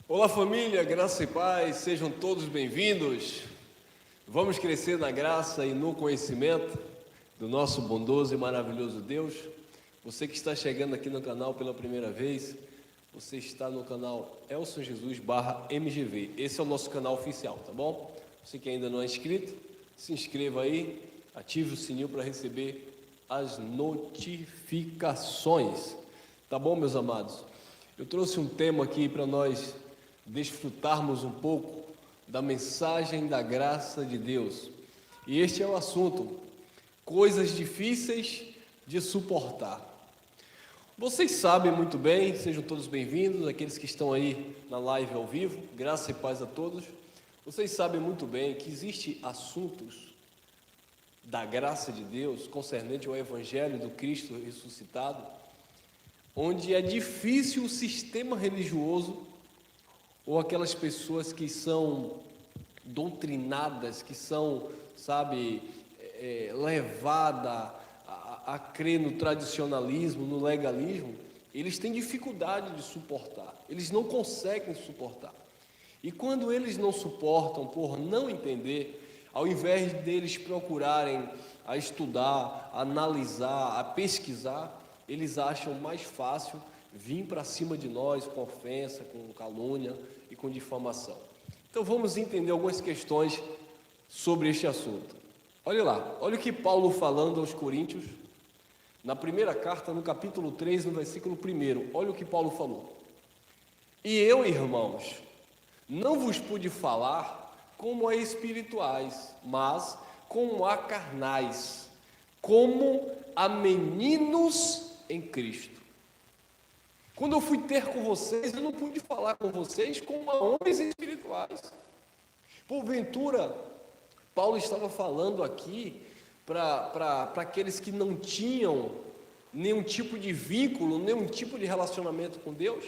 Olá família, graça e paz, sejam todos bem-vindos. Vamos crescer na graça e no conhecimento do nosso bondoso e maravilhoso Deus. Você que está chegando aqui no canal pela primeira vez, você está no canal Elson Jesus /MGV. Esse é o nosso canal oficial, tá bom? Você que ainda não é inscrito, se inscreva aí, ative o sininho para receber as notificações. Tá bom, meus amados? Eu trouxe um tema aqui para nós desfrutarmos um pouco da mensagem da graça de Deus. E este é o assunto: coisas difíceis de suportar. Vocês sabem muito bem, sejam todos bem-vindos, aqueles que estão aí na live ao vivo, graça e paz a todos. Vocês sabem muito bem que existem assuntos da graça de Deus concernente ao Evangelho do Cristo ressuscitado, onde é difícil o sistema religioso ou aquelas pessoas que são doutrinadas, que são, levadas a crer no tradicionalismo, no legalismo, eles têm dificuldade de suportar, eles não conseguem suportar. E quando eles não suportam por não entender, ao invés deles procurarem a estudar, a analisar, a pesquisar, eles acham mais fácil vir para cima de nós com ofensa, com calúnia e com difamação. Então vamos entender algumas questões sobre este assunto. Olha lá, olha o que Paulo falando aos Coríntios, na primeira carta, no capítulo 3, no versículo 1, olha o que Paulo falou. E eu, irmãos, não vos pude falar como a espirituais, mas como a carnais, como a meninos em Cristo. Quando eu fui ter com vocês, eu não pude falar com vocês como a homens espirituais. Porventura, Paulo estava falando aqui para aqueles que não tinham nenhum tipo de vínculo, nenhum tipo de relacionamento com Deus.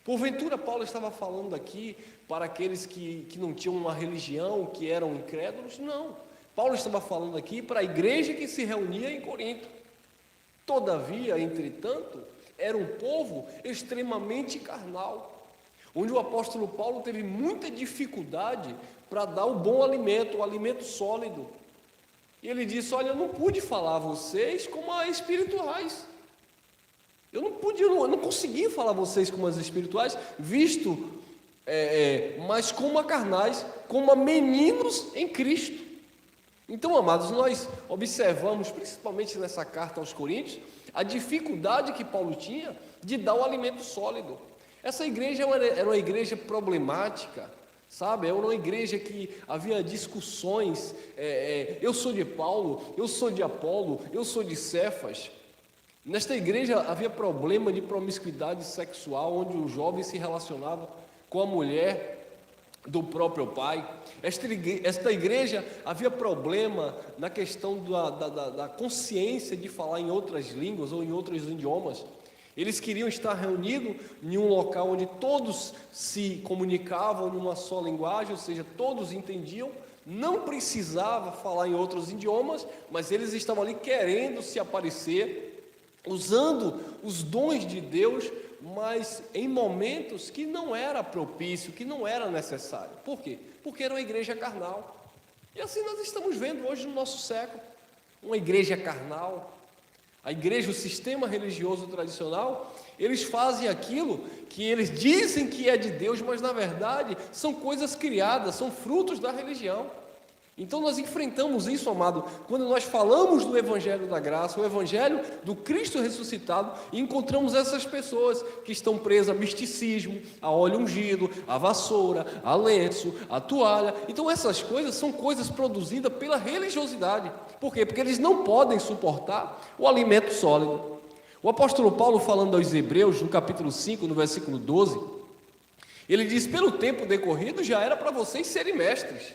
Porventura, Paulo estava falando aqui para aqueles que não tinham uma religião, que eram incrédulos. Não, Paulo estava falando aqui para a igreja que se reunia em Corinto. Todavia, entretanto, era um povo extremamente carnal, onde o apóstolo Paulo teve muita dificuldade para dar o bom alimento, o alimento sólido. E ele disse: olha, eu não pude falar a vocês como a espirituais. Eu não consegui falar a vocês como as espirituais, mas como a carnais, como a meninos em Cristo. Então, amados, nós observamos, principalmente nessa carta aos Coríntios, a dificuldade que Paulo tinha de dar o alimento sólido. Essa igreja era uma igreja problemática, era uma igreja que havia discussões, eu sou de Paulo, eu sou de Apolo, eu sou de Cefas. Nesta igreja havia problema de promiscuidade sexual, onde o jovem se relacionava com a mulher do próprio pai. Esta igreja havia problema na questão da consciência de falar em outras línguas ou em outros idiomas. Eles queriam estar reunidos em um local onde todos se comunicavam numa só linguagem, ou seja, todos entendiam, não precisava falar em outros idiomas, mas eles estavam ali querendo se aparecer, usando os dons de Deus, mas em momentos que não era propício, que não era necessário. Por quê? Porque era uma igreja carnal. E assim nós estamos vendo hoje no nosso século, uma igreja carnal. A igreja, o sistema religioso tradicional, eles fazem aquilo que eles dizem que é de Deus, mas na verdade são coisas criadas, são frutos da religião. Então nós enfrentamos isso, amado, quando nós falamos do Evangelho da Graça, o Evangelho do Cristo ressuscitado, e encontramos essas pessoas que estão presas a misticismo, a óleo ungido, a vassoura, a lenço, a toalha. Então essas coisas são coisas produzidas pela religiosidade. Por quê? Porque eles não podem suportar o alimento sólido. O apóstolo Paulo, falando aos Hebreus, no capítulo 5, no versículo 12, ele diz: pelo tempo decorrido já era para vocês serem mestres,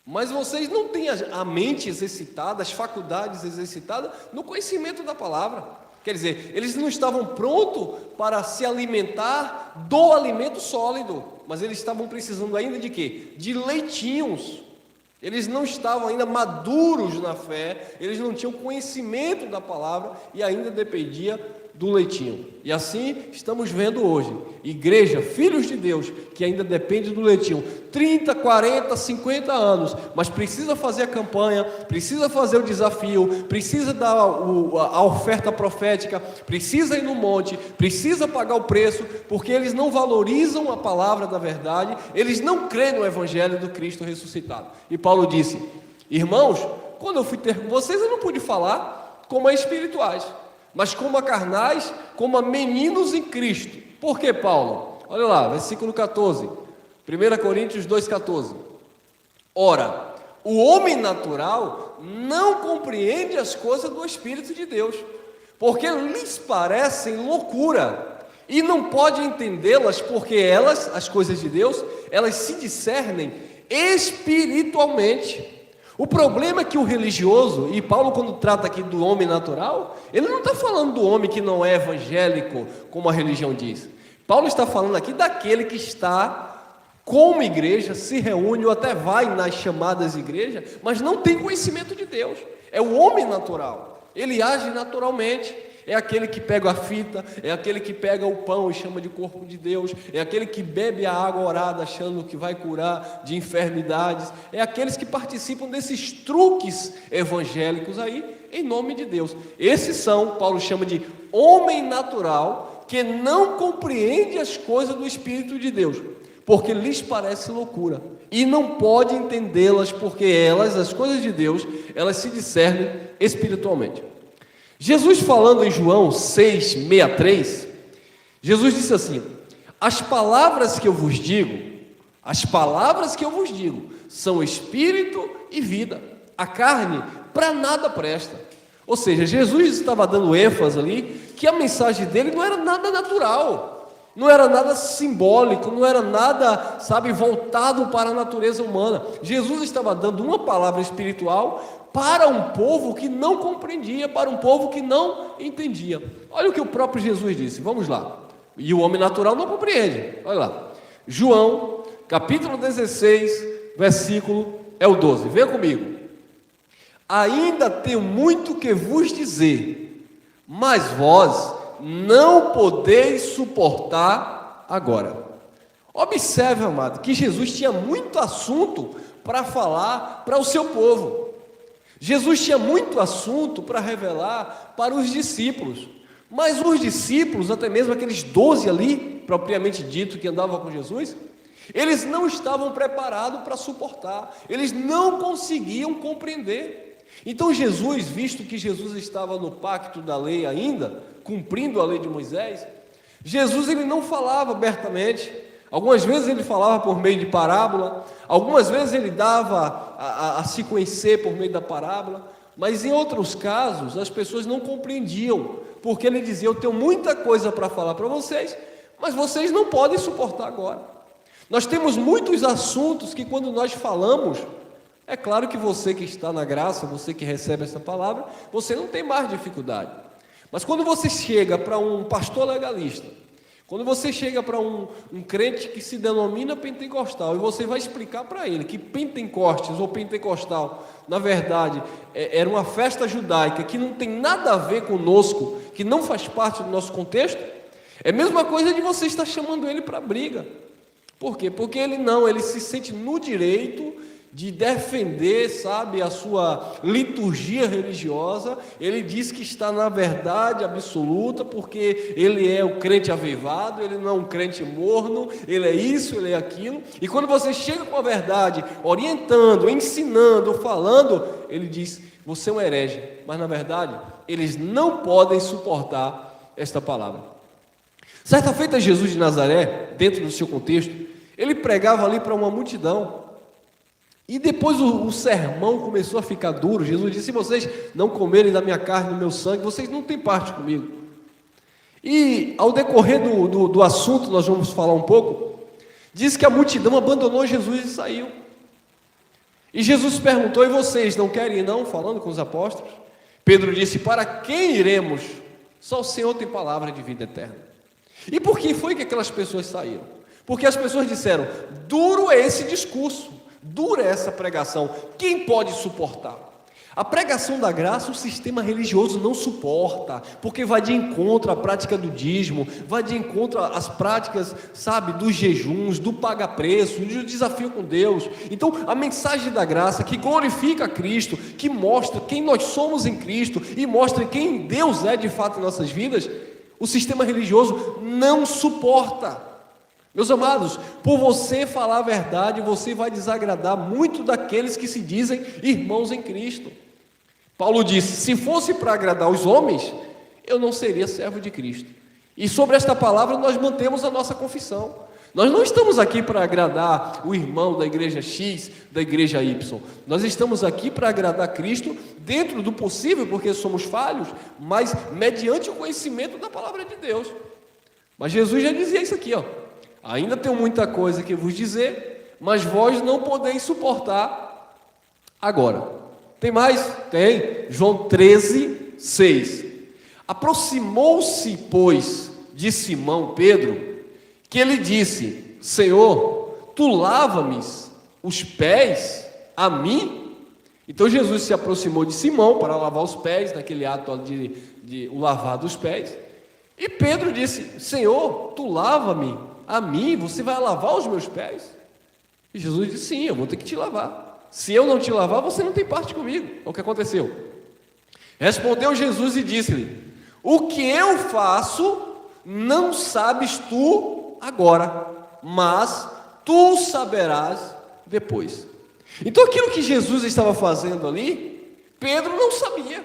mas vocês não têm a mente exercitada, as faculdades exercitadas no conhecimento da palavra. Quer dizer, eles não estavam prontos para se alimentar do alimento sólido, mas eles estavam precisando ainda de quê? De leitinhos. Eles não estavam ainda maduros na fé, eles não tinham conhecimento da palavra e ainda dependia do leitinho. E assim estamos vendo hoje, igreja, filhos de Deus, que ainda depende do leitinho, 30, 40, 50 anos, mas precisa fazer a campanha, precisa fazer o desafio, precisa dar a oferta profética, precisa ir no monte, precisa pagar o preço, porque eles não valorizam a palavra da verdade, eles não creem no evangelho do Cristo ressuscitado. E Paulo disse: irmãos, quando eu fui ter com vocês, eu não pude falar como a espirituais, mas como a carnais, como a meninos em Cristo. Por que, Paulo? Olha lá, versículo 14, 1 Coríntios 2,14. Ora, o homem natural não compreende as coisas do Espírito de Deus, porque lhes parecem loucura, e não pode entendê-las, porque elas, as coisas de Deus, elas se discernem espiritualmente. O problema é que o religioso, e Paulo quando trata aqui do homem natural, ele não está falando do homem que não é evangélico, como a religião diz. Paulo está falando aqui daquele que está como igreja, se reúne ou até vai nas chamadas igrejas, mas não tem conhecimento de Deus. É o homem natural, ele age naturalmente. É aquele que pega a fita, é aquele que pega o pão e chama de corpo de Deus, é aquele que bebe a água orada achando que vai curar de enfermidades, é aqueles que participam desses truques evangélicos aí, em nome de Deus. Esses são, Paulo chama de homem natural, que não compreende as coisas do Espírito de Deus, porque lhes parece loucura, e não pode entendê-las, porque elas, as coisas de Deus, elas se discernem espiritualmente. Jesus falando em João 6,63, Jesus disse assim: as palavras que eu vos digo, são espírito e vida, a carne para nada presta. Ou seja, Jesus estava dando ênfase ali, que a mensagem dele não era nada natural, não era nada simbólico, não era nada, voltado para a natureza humana. Jesus estava dando uma palavra espiritual para um povo que não compreendia, para um povo que não entendia. Olha o que o próprio Jesus disse, vamos lá. E o homem natural não compreende, olha lá. João, capítulo 16, versículo é o 12, venha comigo. Ainda tenho muito que vos dizer, mas vós não podeis suportar agora. Observe, amado, que Jesus tinha muito assunto para falar para o seu povo. Jesus tinha muito assunto para revelar para os discípulos, mas os discípulos, até mesmo aqueles 12 ali, propriamente dito, que andavam com Jesus, eles não estavam preparados para suportar, eles não conseguiam compreender. Então Jesus, visto que Jesus estava no pacto da lei ainda, cumprindo a lei de Moisés, Jesus ele não falava abertamente. Algumas vezes ele falava por meio de parábola, algumas vezes ele dava a se conhecer por meio da parábola, mas em outros casos as pessoas não compreendiam, porque ele dizia: eu tenho muita coisa para falar para vocês, mas vocês não podem suportar agora. Nós temos muitos assuntos que quando nós falamos, é claro que você que está na graça, você que recebe essa palavra, você não tem mais dificuldade, mas quando você chega para um pastor legalista, quando você chega para um crente que se denomina pentecostal e você vai explicar para ele que Pentecostes ou pentecostal, na verdade, era uma festa judaica que não tem nada a ver conosco, que não faz parte do nosso contexto, é a mesma coisa de você estar chamando ele para briga. Por quê? Porque ele se sente no direito de defender, a sua liturgia religiosa. Ele diz que está na verdade absoluta, porque ele é o crente avivado, ele não é um crente morno, ele é isso, ele é aquilo. E quando você chega com a verdade, orientando, ensinando, falando, ele diz: você é um herege. Mas na verdade, eles não podem suportar esta palavra. Certa feita, Jesus de Nazaré, dentro do seu contexto, ele pregava ali para uma multidão. E depois o sermão começou a ficar duro. Jesus disse: se vocês não comerem da minha carne e do meu sangue, vocês não têm parte comigo. E ao decorrer do assunto, nós vamos falar um pouco, diz que a multidão abandonou Jesus e saiu. E Jesus perguntou: e vocês não querem ir não? Falando com os apóstolos. Pedro disse: para quem iremos? Só o Senhor tem palavra de vida eterna. E por que foi que aquelas pessoas saíram? Porque as pessoas disseram: duro é esse discurso, dura é essa pregação, quem pode suportar? A pregação da graça, o sistema religioso não suporta, porque vai de encontro à prática do dízimo, vai de encontro às práticas, sabe, dos jejuns, do paga-preço, do desafio com Deus. Então, a mensagem da graça, que glorifica a Cristo, que mostra quem nós somos em Cristo e mostra quem Deus é de fato em nossas vidas, o sistema religioso não suporta. Meus amados, por você falar a verdade, você vai desagradar muito daqueles que se dizem irmãos em Cristo. Paulo disse: se fosse para agradar os homens, eu não seria servo de Cristo. E sobre esta palavra nós mantemos a nossa confissão. Nós não estamos aqui para agradar o irmão da igreja X, da igreja Y. Nós estamos aqui para agradar Cristo dentro do possível, porque somos falhos, mas mediante o conhecimento da palavra de Deus. Mas Jesus já dizia isso aqui, ó: ainda tenho muita coisa que vos dizer, mas vós não podeis suportar agora. Tem mais? Tem. João 13, 6. Aproximou-se, pois, de Simão Pedro, que ele disse: Senhor, tu lava-me os pés a mim? Então Jesus se aproximou de Simão para lavar os pés, naquele ato de o lavar dos pés. E Pedro disse: Senhor, tu lava-me a mim? Você vai lavar os meus pés? E Jesus disse: sim, eu vou ter que te lavar. Se eu não te lavar, você não tem parte comigo. É o que aconteceu. Respondeu Jesus e disse-lhe: o que eu faço não sabes tu agora, mas tu saberás depois. Então aquilo que Jesus estava fazendo ali, Pedro não sabia.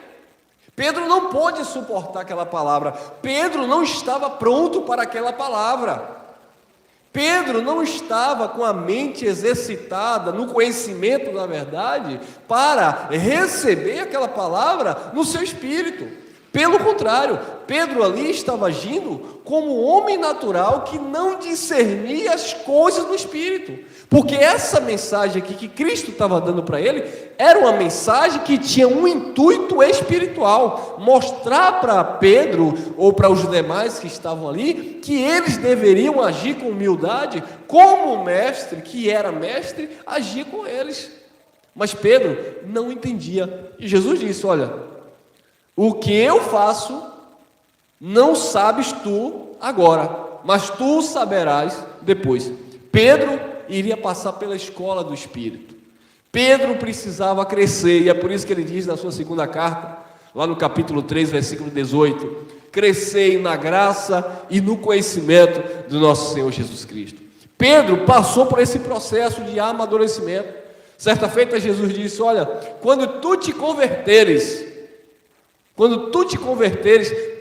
Pedro não pôde suportar aquela palavra. Pedro não estava pronto para aquela palavra. Pedro não estava com a mente exercitada no conhecimento da verdade para receber aquela palavra no seu espírito. Pelo contrário, Pedro ali estava agindo como um homem natural que não discernia as coisas do espírito. Porque essa mensagem aqui que Cristo estava dando para ele era uma mensagem que tinha um intuito espiritual, mostrar para Pedro ou para os demais que estavam ali que eles deveriam agir com humildade, como o mestre, que era mestre, agir com eles. Mas Pedro não entendia. E Jesus disse: olha, o que eu faço não sabes tu agora, mas tu saberás depois. Pedro iria passar pela escola do Espírito. Pedro precisava crescer, e é por isso que ele diz na sua segunda carta, lá no capítulo 3, versículo 18: crescei na graça e no conhecimento do nosso Senhor Jesus Cristo. Pedro passou por esse processo de amadurecimento. Certa feita Jesus disse: olha, quando tu te converteres,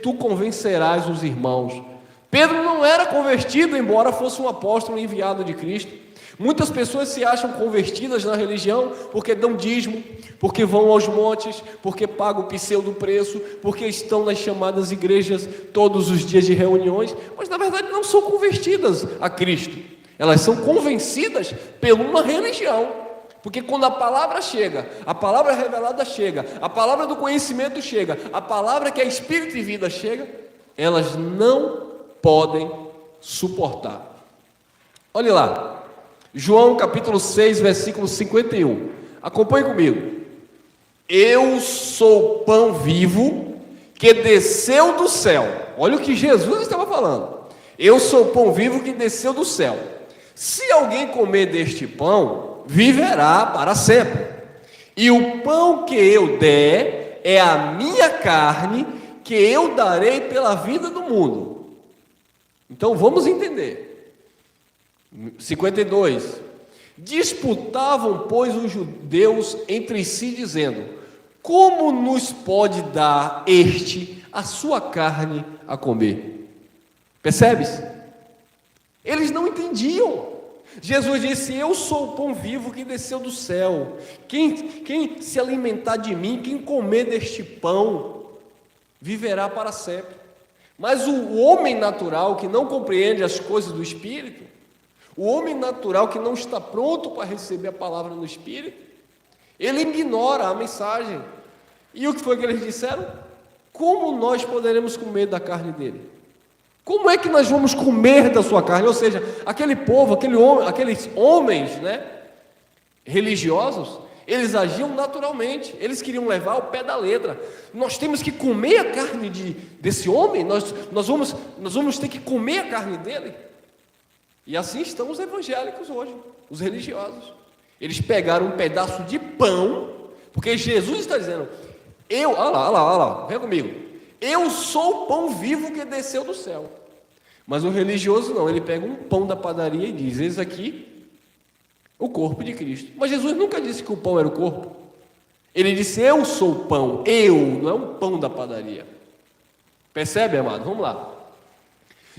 tu convencerás os irmãos. Pedro não era convertido, embora fosse um apóstolo enviado de Cristo. Muitas pessoas se acham convertidas na religião porque dão dízimo, porque vão aos montes, porque pagam o pseudo preço, porque estão nas chamadas igrejas todos os dias de reuniões, mas na verdade não são convertidas a Cristo. Elas são convencidas por uma religião. Porque quando a palavra chega, a palavra revelada chega, a palavra do conhecimento chega, a palavra que é espírito e vida chega, elas não podem suportar. Olhe lá, João capítulo 6, versículo 51. Acompanhe comigo. Eu sou o pão vivo que desceu do céu. Olha o que Jesus estava falando. Eu sou o pão vivo que desceu do céu. Se alguém comer deste pão, viverá para sempre. E o pão que eu der é a minha carne, que eu darei pela vida do mundo. Então vamos entender. 52. Disputavam, pois, os judeus entre si, dizendo: como nos pode dar este a sua carne a comer? Percebes? Eles não entendiam. Jesus disse: eu sou o pão vivo que desceu do céu. Quem se alimentar de mim, quem comer deste pão, viverá para sempre. Mas o homem natural que não compreende as coisas do Espírito, o homem natural que não está pronto para receber a palavra no Espírito, ele ignora a mensagem. E o que foi que eles disseram? Como nós poderemos comer da carne dele? Como é que nós vamos comer da sua carne? Ou seja, aquele povo, aqueles homens, religiosos, Eles agiam naturalmente, eles queriam levar ao pé da letra. Nós temos que comer a carne desse homem, nós vamos ter que comer a carne dele. E assim estão os evangélicos hoje, os religiosos. Eles pegaram um pedaço de pão, porque Jesus está dizendo, olha lá, vem comigo, eu sou o pão vivo que desceu do céu. Mas o religioso não, ele pega um pão da padaria e diz, eis aqui o corpo de Cristo. Mas Jesus nunca disse que o pão era o corpo. Ele disse, eu sou o pão, não é um pão da padaria. Percebe, amado? Vamos lá.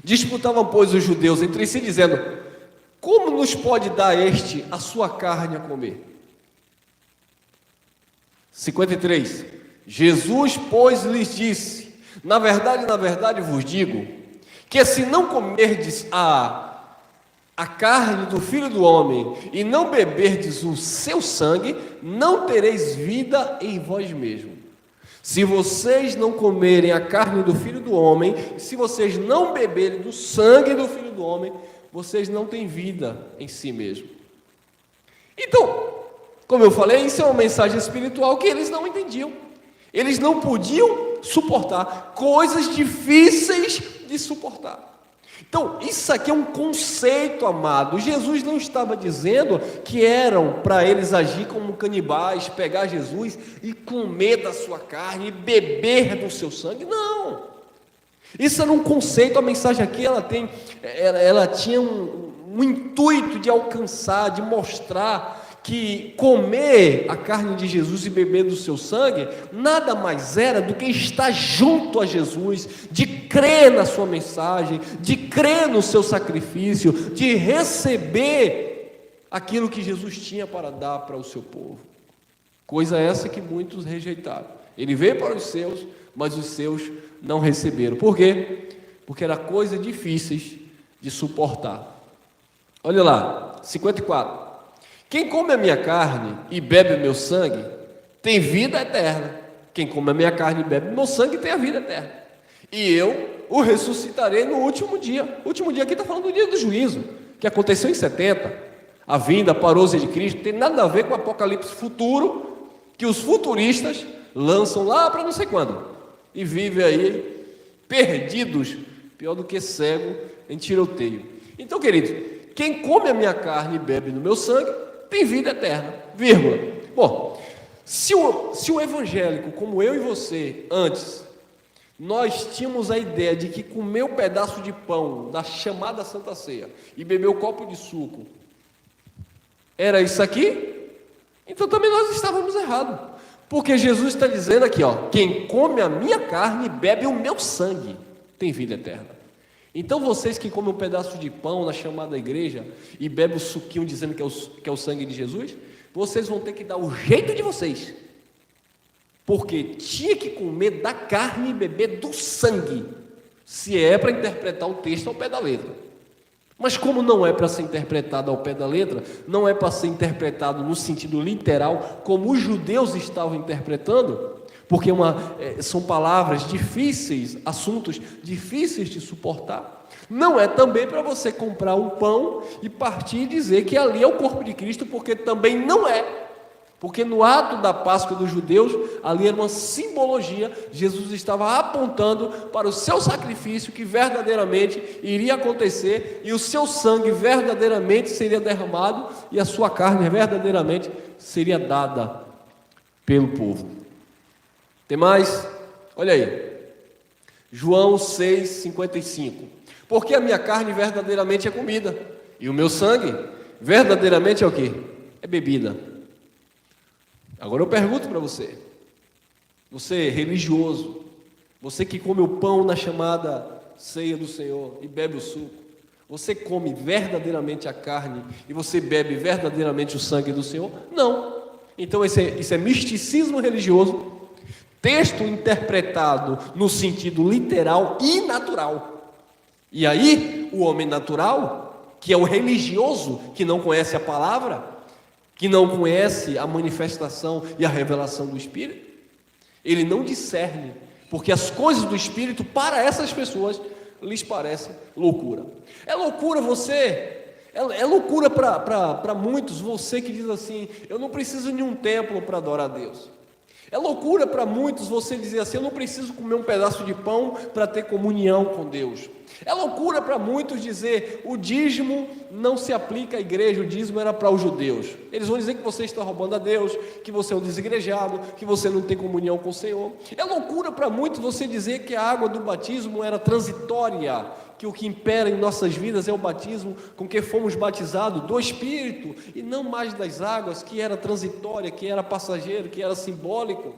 Disputavam, pois, os judeus entre si, dizendo, como nos pode dar este a sua carne a comer? 53. Jesus, pois, lhes disse, na verdade vos digo, que se não comerdes a carne do Filho do Homem e não beberdes o seu sangue, não tereis vida em vós mesmos. Se vocês não comerem a carne do Filho do Homem, se vocês não beberem do sangue do Filho do Homem, vocês não têm vida em si mesmo. Então, como eu falei, isso é uma mensagem espiritual que eles não entendiam. Eles não podiam suportar coisas difíceis de suportar. Então, isso aqui é um conceito, amado. Jesus não estava dizendo que eram para eles agir como canibais, pegar Jesus e comer da sua carne e beber do seu sangue. Não. Isso era um conceito, a mensagem aqui ela tinha um intuito de alcançar, de mostrar que comer a carne de Jesus e beber do seu sangue, nada mais era do que estar junto a Jesus, de crer na sua mensagem, de crer no seu sacrifício, de receber aquilo que Jesus tinha para dar para o seu povo. Coisa essa que muitos rejeitaram. Ele veio para os seus, mas os seus não receberam. Por quê? Porque era coisa difíceis de suportar. Olha lá, 54. Quem come a minha carne e bebe o meu sangue, tem vida eterna. Quem come a minha carne e bebe o meu sangue, tem a vida eterna. E eu o ressuscitarei no último dia. O último dia aqui está falando do dia do juízo, que aconteceu em 70. A vinda, a parousia de Cristo, não tem nada a ver com o apocalipse futuro, que os futuristas lançam lá para não sei quando. E vivem aí, perdidos, pior do que cego, em tiroteio. Então, queridos, quem come a minha carne e bebe do meu sangue, tem vida eterna, vírgula. Bom, se o evangélico, como eu e você, antes, nós tínhamos a ideia de que comer um pedaço de pão da chamada Santa Ceia e beber um copo de suco era isso aqui, então também nós estávamos errados. Porque Jesus está dizendo aqui, quem come a minha carne e bebe o meu sangue, tem vida eterna. Então vocês que comem um pedaço de pão na chamada igreja e bebem o suquinho dizendo que é o sangue de Jesus, vocês vão ter que dar o jeito de vocês, porque tinha que comer da carne e beber do sangue, se é para interpretar o texto ao pé da letra. Mas como não é para ser interpretado ao pé da letra, não é para ser interpretado no sentido literal, como os judeus estavam interpretando, porque são palavras difíceis, assuntos difíceis de suportar. Não é também para você comprar um pão e partir e dizer que ali é o corpo de Cristo, porque também não é. Porque no ato da Páscoa dos judeus, ali era uma simbologia, Jesus estava apontando para o seu sacrifício que verdadeiramente iria acontecer, e o seu sangue verdadeiramente seria derramado, e a sua carne verdadeiramente seria dada pelo povo. Tem mais? Olha aí, João 6,55. Porque a minha carne verdadeiramente é comida, e o meu sangue verdadeiramente é o quê? É bebida. Agora eu pergunto para você, você religioso, você que come o pão na chamada ceia do Senhor e bebe o suco, você come verdadeiramente a carne e você bebe verdadeiramente o sangue do Senhor? Não. Então isso é misticismo religioso, texto interpretado no sentido literal e natural. E aí, o homem natural, que é o religioso, que não conhece a palavra, que não conhece a manifestação e a revelação do Espírito, ele não discerne, porque as coisas do Espírito, para essas pessoas, lhes parecem loucura. É loucura você É loucura para muitos, você que diz assim: eu não preciso de um templo para adorar a Deus. É loucura para muitos você dizer assim: eu não preciso comer um pedaço de pão para ter comunhão com Deus. É loucura para muitos dizer: o dízimo não se aplica à igreja, o dízimo era para os judeus. Eles vão dizer que você está roubando a Deus, que você é um desigrejado, que você não tem comunhão com o Senhor. É loucura para muitos você dizer que a água do batismo era transitória, que o que impera em nossas vidas é o batismo com que fomos batizados do Espírito, e não mais das águas, que era transitória, que era passageiro, que era simbólico.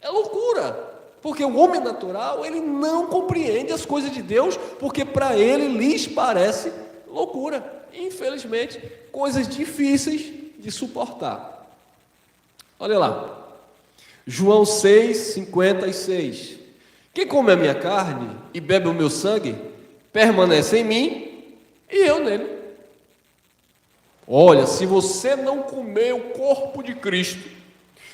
É loucura, porque o homem natural, ele não compreende as coisas de Deus, porque para ele lhes parece loucura. Infelizmente, coisas difíceis de suportar. Olha lá, João 6,56. Quem come a minha carne e bebe o meu sangue, permanece em mim e eu nele. Olha, se você não comer o corpo de Cristo,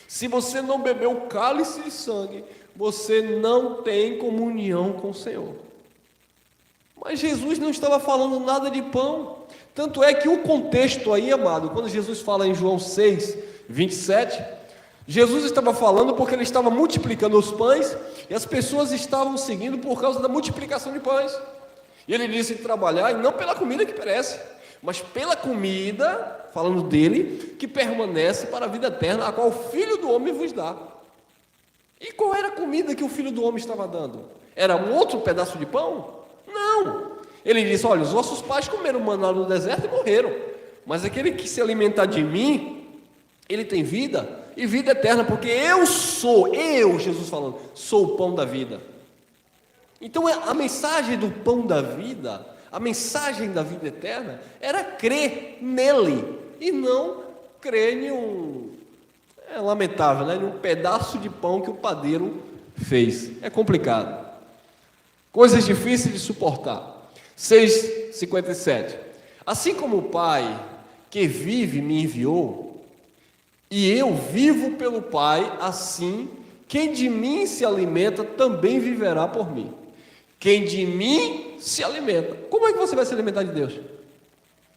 se você não beber o cálice de sangue, você não tem comunhão com o Senhor. Mas Jesus não estava falando nada de pão. Tanto é que o contexto aí, amado, quando Jesus fala em João 6,27, Jesus estava falando porque ele estava multiplicando os pães e as pessoas estavam seguindo por causa da multiplicação de pães. E ele disse trabalhar, e não pela comida que perece, mas pela comida, falando dele, que permanece para a vida eterna, a qual o Filho do Homem vos dá. E qual era a comida que o Filho do Homem estava dando? Era um outro pedaço de pão? Não. Ele disse: olha, os vossos pais comeram maná no deserto e morreram, mas aquele que se alimentar de mim, ele tem vida e vida eterna, porque eu, Jesus falando, sou o pão da vida. Então a mensagem do pão da vida, a mensagem da vida eterna, era crer nele e não crer em um, é lamentável, né? Em um pedaço de pão que o padeiro fez. É complicado, coisas difíceis de suportar. 6,57. Assim como o Pai que vive me enviou, e eu vivo pelo Pai, assim quem de mim se alimenta também viverá por mim. Quem de mim se alimenta. Como é que você vai se alimentar de Deus?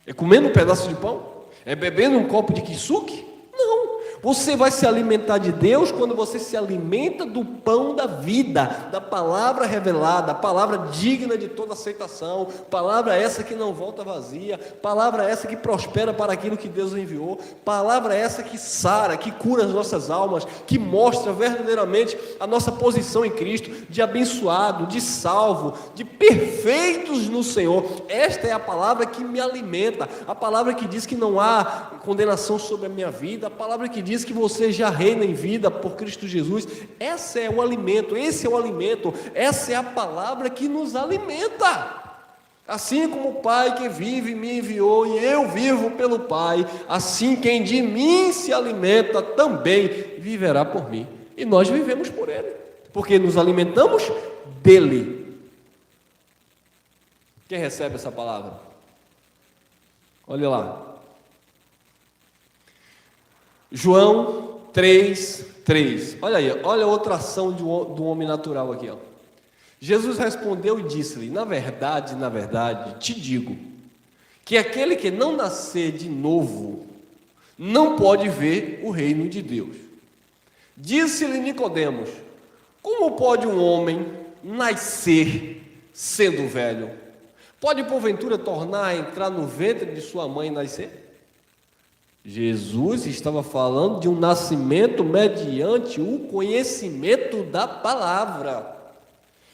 É comendo um pedaço de pão? É bebendo um copo de kisuke? Não. Você vai se alimentar de Deus quando você se alimenta do pão da vida, da palavra revelada, a palavra digna de toda aceitação, palavra essa que não volta vazia, palavra essa que prospera para aquilo que Deus enviou, palavra essa que sara, que cura as nossas almas, que mostra verdadeiramente a nossa posição em Cristo, de abençoado, de salvo, de perfeitos no Senhor. Esta é a palavra que me alimenta, a palavra que diz que não há condenação sobre a minha vida, a palavra que diz que você já reina em vida por Cristo Jesus. Esse é o alimento, essa é a palavra que nos alimenta. Assim como o Pai que vive me enviou e eu vivo pelo Pai, assim quem de mim se alimenta também viverá por mim. E nós vivemos por Ele, porque nos alimentamos dEle. Quem recebe essa palavra? Olha lá, João 3,3. Olha aí, olha outra ação do homem natural aqui, ó. Jesus respondeu e disse-lhe: na verdade, te digo, que aquele que não nascer de novo, não pode ver o reino de Deus. Disse-lhe Nicodemos: como pode um homem nascer sendo velho? Pode porventura tornar a entrar no ventre de sua mãe e nascer? Jesus estava falando de um nascimento mediante o conhecimento da palavra.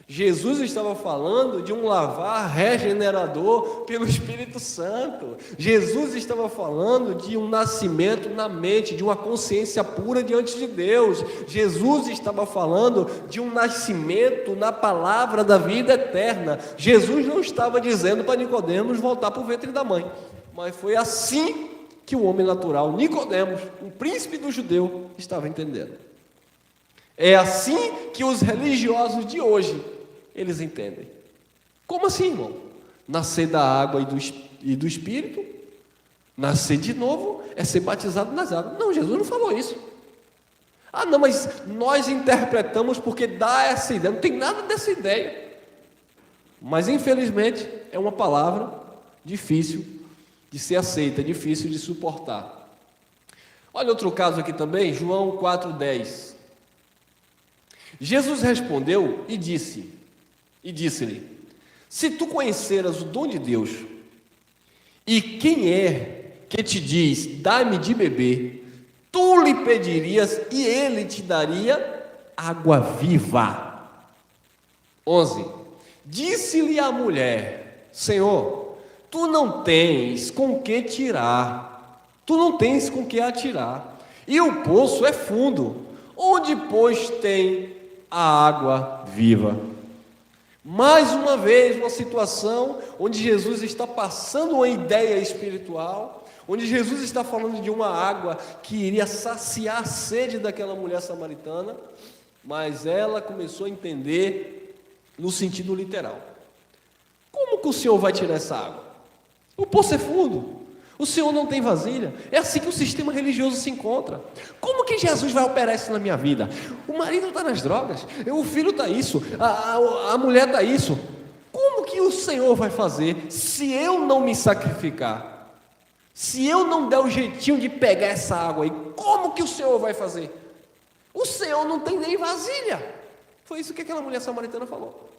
Jesus estava falando de um lavar regenerador pelo Espírito Santo. Jesus estava falando de um nascimento na mente, de uma consciência pura diante de Deus. Jesus estava falando de um nascimento na palavra da vida eterna. Jesus não estava dizendo para Nicodemos voltar para o ventre da mãe, mas foi assim que o homem natural, Nicodemos, o príncipe do judeu, estava entendendo. É assim que os religiosos de hoje, eles entendem. Como assim, irmão? Nascer da água e do Espírito, nascer de novo, é ser batizado nas águas. Não, Jesus não falou isso. Ah, não, mas nós interpretamos porque dá essa ideia. Não tem nada dessa ideia. Mas, infelizmente, é uma palavra difícil de ser aceita, é difícil de suportar. Olha outro caso aqui também, João 4,10. Jesus respondeu e disse-lhe: se tu conheceras o dom de Deus, e quem é que te diz, dá-me de beber, tu lhe pedirias e ele te daria água viva. 11. Disse-lhe a mulher: Senhor, tu não tens com que tirar, tu não tens com que atirar, e o poço é fundo, onde pois tem a água viva? Mais uma vez, uma situação onde Jesus está passando uma ideia espiritual, onde Jesus está falando de uma água que iria saciar a sede daquela mulher samaritana, mas ela começou a entender no sentido literal. Como que o Senhor vai tirar essa água? O poço é fundo, o Senhor não tem vasilha. É assim que o sistema religioso se encontra. Como que Jesus vai operar isso na minha vida? O marido está nas drogas, o filho está isso, a mulher está isso. Como que o Senhor vai fazer se eu não me sacrificar? Se eu não der o jeitinho de pegar essa água aí, como que o Senhor vai fazer? O Senhor não tem nem vasilha. Foi isso que aquela mulher samaritana falou.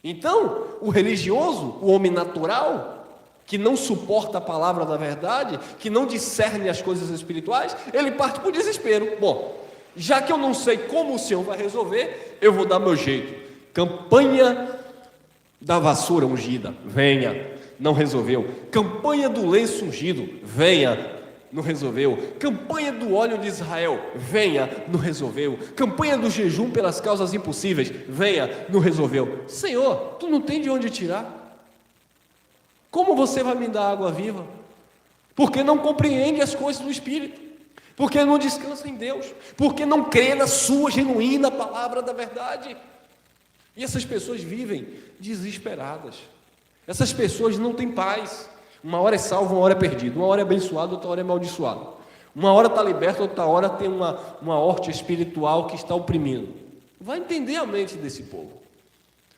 Então, o religioso, o homem natural, que não suporta a palavra da verdade, que não discerne as coisas espirituais, ele parte para o desespero. Bom, já que eu não sei como o Senhor vai resolver, eu vou dar meu jeito. Campanha da vassoura ungida, venha, não resolveu. Campanha do lenço ungido, venha, não resolveu. Campanha do óleo de Israel, venha, não resolveu. Campanha do jejum pelas causas impossíveis, venha, não resolveu. Senhor, tu não tem de onde tirar. Como você vai me dar água viva? Porque não compreende as coisas do Espírito, porque não descansa em Deus, porque não crê na sua genuína palavra da verdade. E essas pessoas vivem desesperadas. Essas pessoas não têm paz. Uma hora é salvo, uma hora é perdido. Uma hora é abençoado, outra hora é amaldiçoado. Uma hora está liberto, outra hora tem uma horta espiritual que está oprimindo. Vai entender a mente desse povo.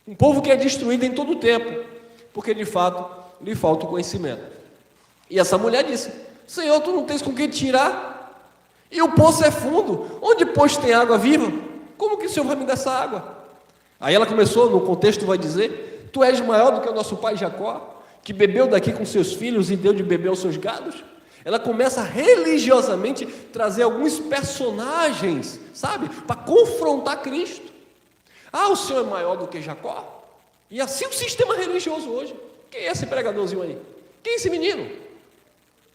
Um povo que é destruído em todo o tempo, porque de fato lhe falta o conhecimento. E essa mulher disse: Senhor, tu não tens com que tirar, e o poço é fundo, onde pois tem água viva? Como que o Senhor vai me dar essa água? Aí ela começou, no contexto vai dizer: tu és maior do que o nosso pai Jacó, que bebeu daqui com seus filhos e deu de beber aos seus gados. Ela começa a religiosamente trazer alguns personagens, sabe, para confrontar Cristo. O Senhor é maior do que Jacó? E assim o sistema religioso hoje. Quem é esse pregadorzinho aí? Quem é esse menino?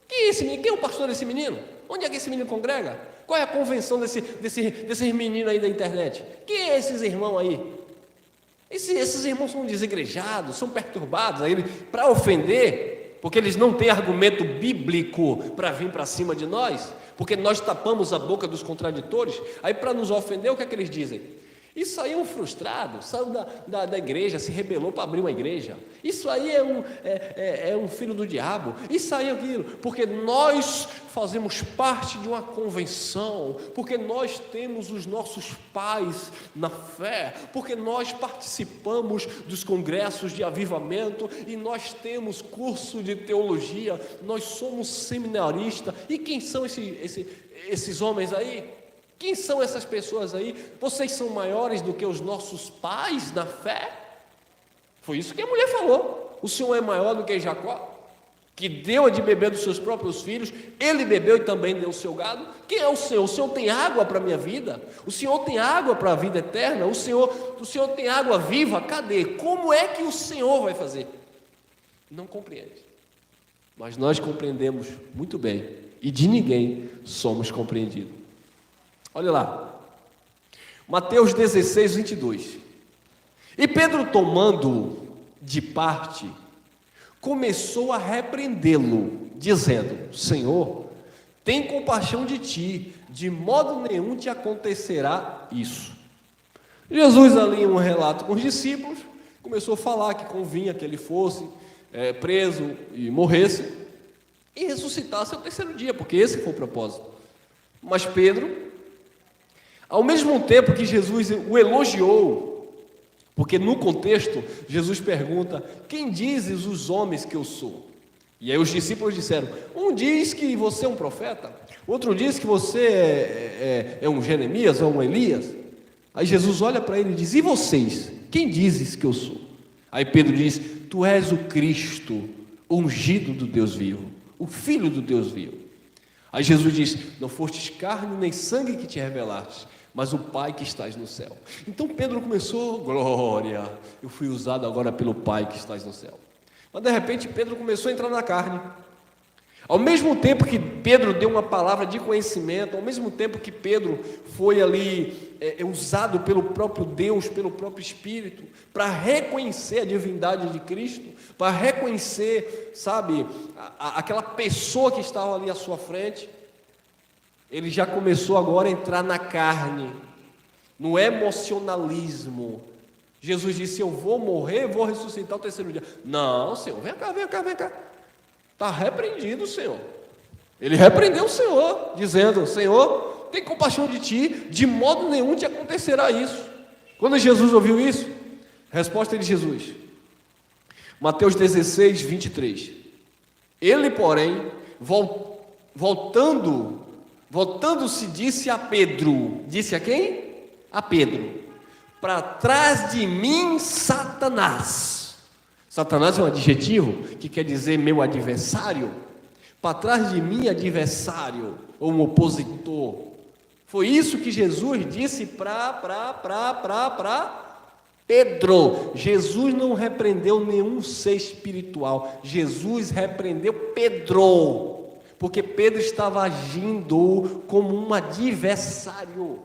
Quem é esse menino? Quem é o pastor desse menino? Onde é que esse menino congrega? Qual é a convenção desses meninos aí da internet? Quem é esses irmãos aí? Esses irmãos são desigrejados, são perturbados, para ofender, porque eles não têm argumento bíblico para vir para cima de nós, porque nós tapamos a boca dos contraditores. Aí para nos ofender, o que é que eles dizem? Isso aí é um frustrado, saiu da igreja, se rebelou para abrir uma igreja. Isso aí é um filho do diabo. Isso aí é aquilo, porque nós fazemos parte de uma convenção, porque nós temos os nossos pais na fé, porque nós participamos dos congressos de avivamento e nós temos curso de teologia, nós somos seminaristas. E quem são esses homens aí? Quem são essas pessoas aí? Vocês são maiores do que os nossos pais na fé? Foi isso que a mulher falou. O Senhor é maior do que Jacó, que deu de beber dos seus próprios filhos, ele bebeu e também deu o seu gado. Quem é o Senhor? O Senhor tem água para a minha vida? O Senhor tem água para a vida eterna? O Senhor tem água viva? Cadê? Como é que o Senhor vai fazer? Não compreende. Mas nós compreendemos muito bem, e de ninguém somos compreendidos. Olha lá, Mateus 16, 22. E Pedro, tomando de parte, começou a repreendê-lo, dizendo: Senhor, tem compaixão de ti, de modo nenhum te acontecerá isso. Jesus, ali em um relato com os discípulos, começou a falar que convinha que ele fosse preso e morresse, e ressuscitasse ao terceiro dia, porque esse foi o propósito. Mas Pedro, ao mesmo tempo que Jesus o elogiou, porque no contexto Jesus pergunta: quem dizes os homens que eu sou? E aí os discípulos disseram: um diz que você é um profeta, outro diz que você é um Jeremias ou um Elias. Aí Jesus olha para ele e diz: e vocês? Quem dizes que eu sou? Aí Pedro diz: tu és o Cristo, o ungido do Deus vivo, o Filho do Deus vivo. Aí Jesus diz: não fostes carne nem sangue que te revelaste, mas o Pai que estás no céu. Então Pedro começou: glória, eu fui usado agora pelo Pai que estás no céu. Mas de repente Pedro começou a entrar na carne. Ao mesmo tempo que Pedro deu uma palavra de conhecimento, ao mesmo tempo que Pedro foi ali usado pelo próprio Deus, pelo próprio Espírito, para reconhecer a divindade de Cristo, para reconhecer, sabe, aquela pessoa que estava ali à sua frente, ele já começou agora a entrar na carne, no emocionalismo. Jesus disse: eu vou morrer, vou ressuscitar o terceiro dia. Não, Senhor, vem cá. Está repreendido, Senhor. Ele repreendeu o Senhor, dizendo: Senhor, tem compaixão de ti, de modo nenhum te acontecerá isso. Quando Jesus ouviu isso, resposta de Jesus, Mateus 16, 23. Ele, porém, voltando-se, disse a Pedro. Disse a quem? A Pedro: para trás de mim, Satanás. Satanás é um adjetivo que quer dizer meu adversário. Para trás de mim, adversário, ou um opositor. Foi isso que Jesus disse para Pedro. Jesus não repreendeu nenhum ser espiritual. Jesus repreendeu Pedro, porque Pedro estava agindo como um adversário.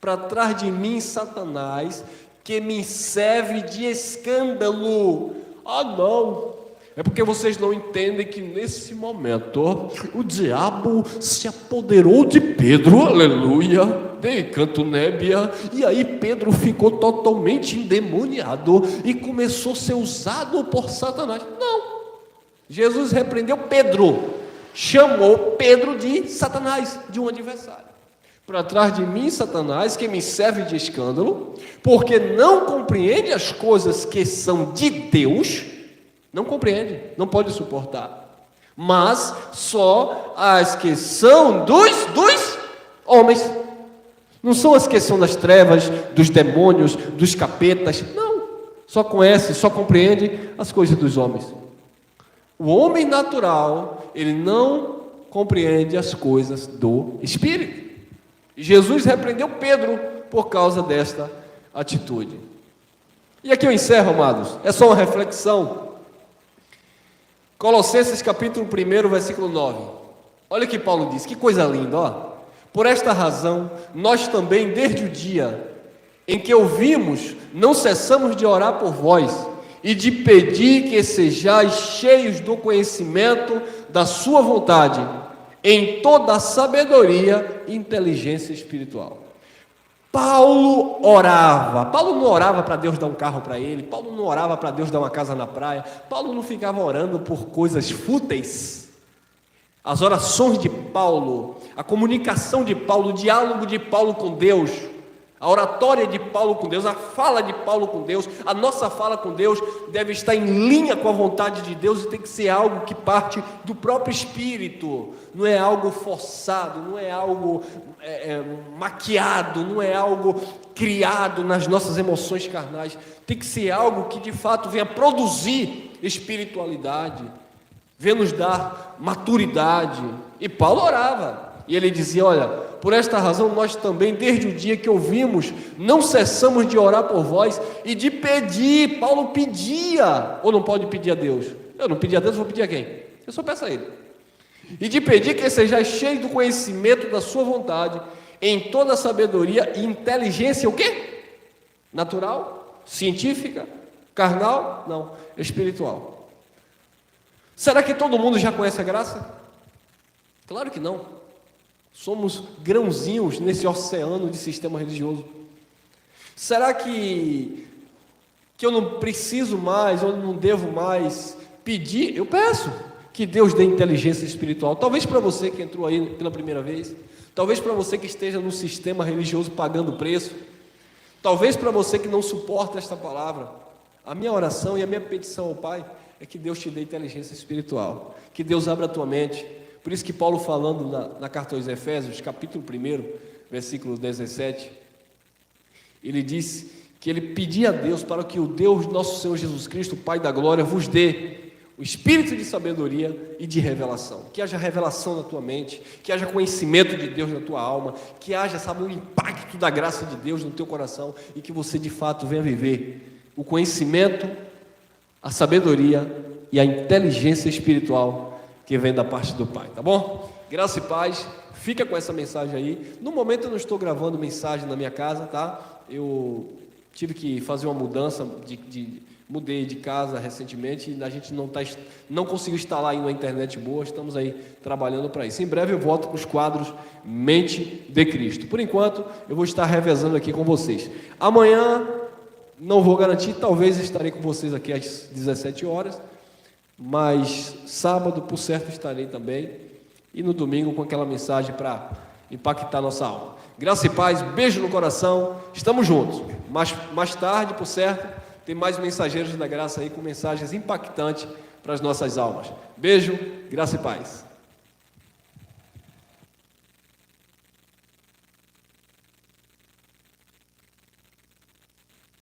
Para trás de mim, Satanás, que me serve de escândalo. Ah, não, é porque vocês não entendem que nesse momento o diabo se apoderou de Pedro, aleluia, de canto nébia, e aí Pedro ficou totalmente endemoniado e começou a ser usado por Satanás. Não, Jesus repreendeu Pedro, chamou Pedro de Satanás, de um adversário. Para trás de mim, Satanás, que me serve de escândalo, porque não compreende as coisas que são de Deus, não compreende, não pode suportar, mas só as que são dos homens. Não são as que são das trevas, dos demônios, dos capetas, não, só conhece, só compreende as coisas dos homens. O homem natural, ele não compreende as coisas do Espírito. E Jesus repreendeu Pedro por causa desta atitude. E aqui eu encerro, amados, é só uma reflexão. Colossenses capítulo 1, versículo 9. Olha o que Paulo diz, que coisa linda, ó. Por esta razão, nós também, desde o dia em que ouvimos, não cessamos de orar por vós e de pedir que sejais cheios do conhecimento da sua vontade, em toda a sabedoria e inteligência espiritual. Paulo orava. Paulo não orava para Deus dar um carro para ele. Paulo não orava para Deus dar uma casa na praia. Paulo não ficava orando por coisas fúteis. As orações de Paulo, a comunicação de Paulo, o diálogo de Paulo com Deus, a oratória de Paulo com Deus, a fala de Paulo com Deus, a nossa fala com Deus deve estar em linha com a vontade de Deus e tem que ser algo que parte do próprio Espírito, não é algo forçado, não é algo maquiado, não é algo criado nas nossas emoções carnais, tem que ser algo que de fato venha produzir espiritualidade, venha nos dar maturidade. E Paulo orava. E ele dizia: olha, por esta razão nós também, desde o dia que ouvimos, não cessamos de orar por vós e de pedir. Paulo pedia, ou não pode pedir a Deus? Eu não pedi a Deus, vou pedir a quem? Eu só peço a Ele. E de pedir que sejais cheios do conhecimento da sua vontade, em toda a sabedoria e inteligência, o quê? Natural? Científica? Carnal? Não, espiritual. Será que todo mundo já conhece a graça? Claro que não. Somos grãozinhos nesse oceano de sistema religioso. Será que eu não preciso mais, ou não devo mais pedir? Eu peço que Deus dê inteligência espiritual. Talvez para você que entrou aí pela primeira vez, talvez para você que esteja no sistema religioso pagando preço, talvez para você que não suporta esta palavra. A minha oração e a minha petição ao Pai é que Deus te dê inteligência espiritual, que Deus abra a tua mente. Por isso que Paulo, falando na carta aos Efésios, capítulo 1, versículo 17, ele disse que ele pedia a Deus para que o Deus nosso Senhor Jesus Cristo, Pai da glória, vos dê o espírito de sabedoria e de revelação. Que haja revelação na tua mente, que haja conhecimento de Deus na tua alma, que haja, sabe, um impacto da graça de Deus no teu coração e que você de fato venha viver o conhecimento, a sabedoria e a inteligência espiritual que vem da parte do Pai, tá bom? Graça e paz, fica com essa mensagem aí. No momento eu não estou gravando mensagem na minha casa, tá? Eu tive que fazer uma mudança, mudei de casa recentemente e a gente não conseguiu instalar aí uma internet boa, estamos aí trabalhando para isso. Em breve eu volto com os quadros Mente de Cristo. Por enquanto, eu vou estar revezando aqui com vocês. Amanhã, não vou garantir, talvez estarei com vocês aqui às 17 horas, mas sábado, por certo, estarei também, e no domingo com aquela mensagem para impactar nossa alma. Graça e paz, beijo no coração, estamos juntos. Mais tarde, por certo, tem mais mensageiros da graça aí com mensagens impactantes para as nossas almas. Beijo, graça e paz.